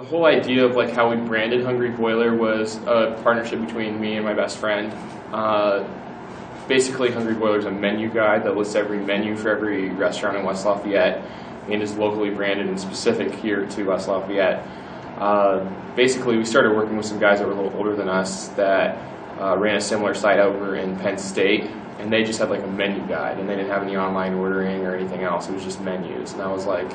whole idea of like how we branded Hungry Boiler was a partnership between me and my best friend. Basically, Hungry Boiler is a menu guide that lists every menu for every restaurant in West Lafayette and is locally branded and specific here to West Lafayette. Basically, we started working with some guys that were a little older than us that ran a similar site over in Penn State, and they just had like a menu guide, and they didn't have any online ordering or anything else. It was just menus, and that was like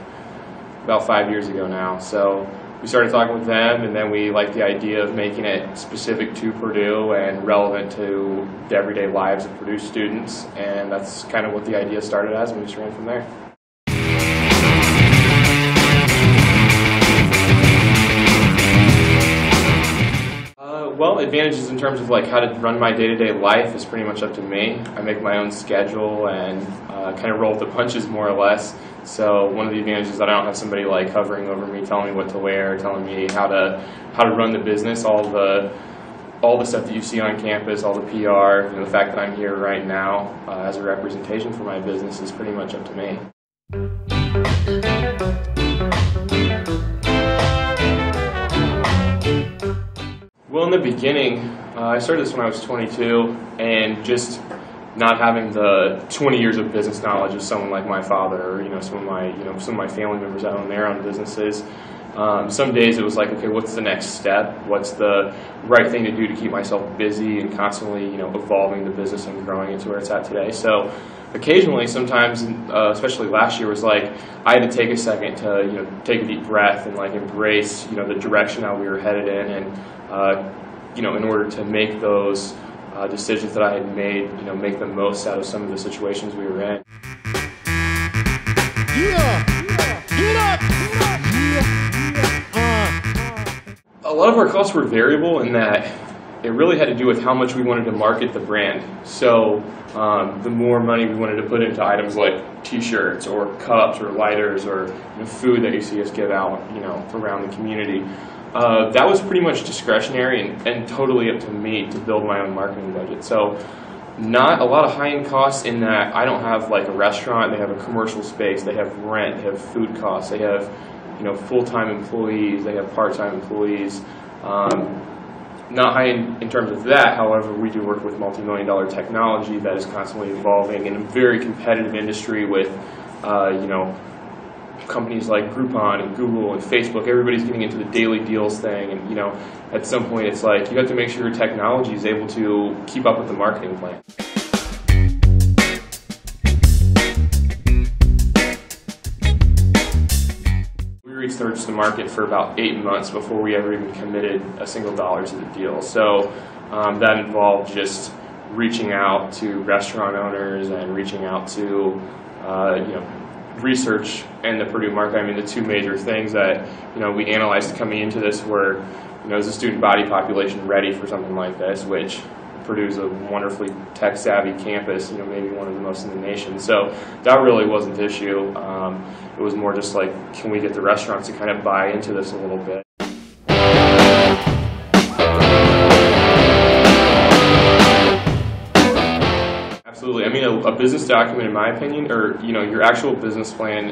about 5 years ago now. So we started talking with them, and then we liked the idea of making it specific to Purdue and relevant to the everyday lives of Purdue students, and that's kind of what the idea started as, and we just ran from there. Well, advantages in terms of like how to run my day-to-day life is pretty much up to me. I make my own schedule and kind of roll with the punches more or less. So one of the advantages is that I don't have somebody like hovering over me, telling me what to wear, telling me how to run the business. All the stuff that you see on campus, all the PR, the fact that I'm here right now as a representation for my business is pretty much up to me. Well, in the beginning, I started this when I was 22, and just not having the 20 years of business knowledge of someone like my father, or some of my family members that own their own businesses. Some days it was like, okay, what's the next step? What's the right thing to do to keep myself busy and constantly, evolving the business and growing it to where it's at today? So occasionally, sometimes, especially last year, was like I had to take a second to, take a deep breath and like embrace, the direction that we were headed in, and in order to make those decisions that I had made, make the most out of some of the situations we were in. A lot of our costs were variable in that it really had to do with how much we wanted to market the brand. So the more money we wanted to put into items like t-shirts or cups or lighters or food that you see us give out, around the community. That was pretty much discretionary and totally up to me to build my own marketing budget. So not a lot of high-end costs in that I don't have like a restaurant, they have a commercial space, they have rent, they have food costs, they have full-time employees, they have part-time employees. Not high in terms of that, however, we do work with multi-million-dollar technology that is constantly evolving in a very competitive industry with companies like Groupon and Google and Facebook. Everybody's getting into the daily deals thing, and at some point it's like you have to make sure your technology is able to keep up with the marketing plan. We researched the market for about 8 months before we ever even committed a single dollar to the deal. So that involved just reaching out to restaurant owners and reaching out to research and the Purdue market. I mean, the two major things that we analyzed coming into this were, is the student body population ready for something like this, which Purdue's a wonderfully tech-savvy campus, maybe one of the most in the nation. So that really wasn't the issue. It was more just like, can we get the restaurants to kind of buy into this a little bit? Absolutely. I mean, a business document, in my opinion, or your actual business plan,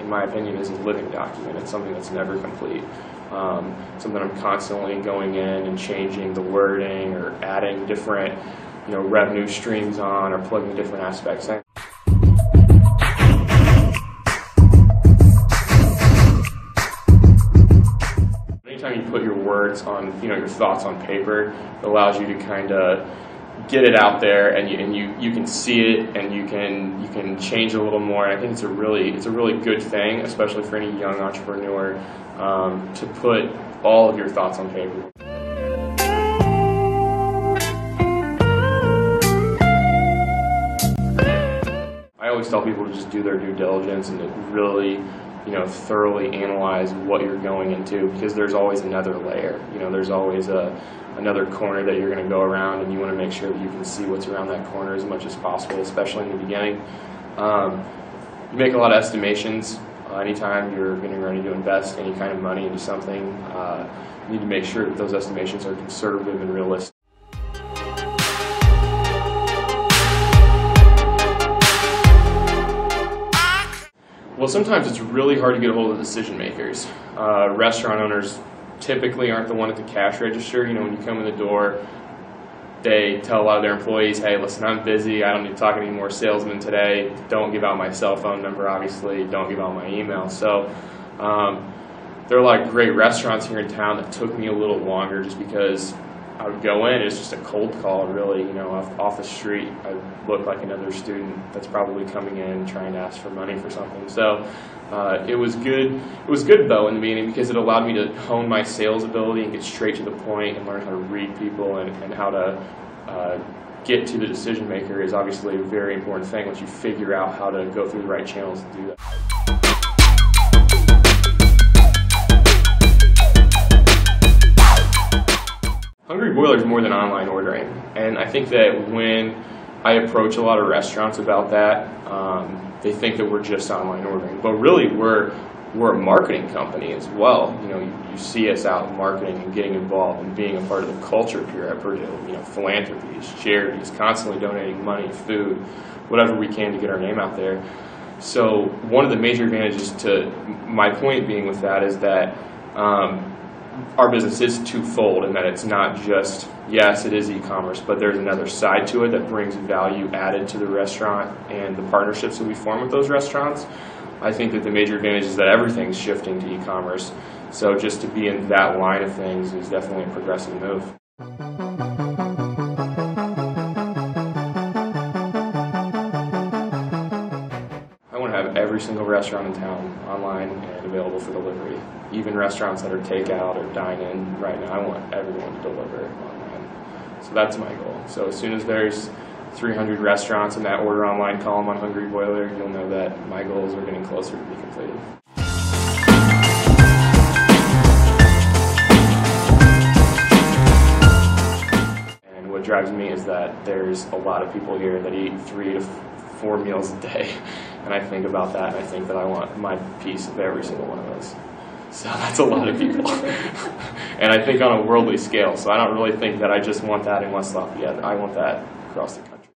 in my opinion, is a living document. It's something that's never complete. Something I'm constantly going in and changing the wording or adding different, revenue streams on or plugging different aspects in. Anytime you put your words on, your thoughts on paper, it allows you to kind of get it out there, and you can see it, and you can change a little more. And I think it's a really good thing, especially for any young entrepreneur, to put all of your thoughts on paper. I always tell people to just do their due diligence and to really, thoroughly analyze what you're going into, because there's always another layer. There's always another corner that you're going to go around, and you want to make sure that you can see what's around that corner as much as possible, especially in the beginning. You make a lot of estimations. Anytime you're getting ready to invest any kind of money into something, you need to make sure that those estimations are conservative and realistic. Well, sometimes it's really hard to get a hold of decision makers. Restaurant owners typically aren't the one at the cash register. You know, when you come in the door, they tell a lot of their employees, hey, listen, I'm busy. I don't need to talk to any more salesmen today. Don't give out my cell phone number, obviously. Don't give out my email. So there are a lot of great restaurants here in town that took me a little longer just because I would go in, it's just a cold call, really, you know, off the street. I look like another student that's probably coming in trying to ask for money for something. So it was good. It was good, though, in the beginning because it allowed me to hone my sales ability and get straight to the point and learn how to read people and how to get to the decision maker is obviously a very important thing once you figure out how to go through the right channels to do that. Hungry Boiler is more than online ordering, and I think that when I approach a lot of restaurants about that, they think that we're just online ordering, but really we're a marketing company as well. You know, you see us out marketing and getting involved and being a part of the culture here at Purdue. You know, philanthropies, charities, constantly donating money, food, whatever we can to get our name out there. So one of the major advantages to my point being with that is that our business is twofold in that it's not just, yes, it is e-commerce, but there's another side to it that brings value added to the restaurant and the partnerships that we form with those restaurants. I think that the major advantage is that everything's shifting to e-commerce. So just to be in that line of things is definitely a progressive move. I want to have every single restaurant in town online and available for delivery. Even restaurants that are takeout or dine-in right now, I want everyone to deliver online. So that's my goal. So as soon as there's 300 restaurants in that order online column on Hungry Boiler, you'll know that my goals are getting closer to be completed. And what drives me is that there's a lot of people here that eat 3 to 4 meals a day. And I think about that and I think that I want my piece of every single one of those. So that's a lot of people. And I think on a worldly scale. So I don't really think that I just want that in West Lafayette. I want that across the country.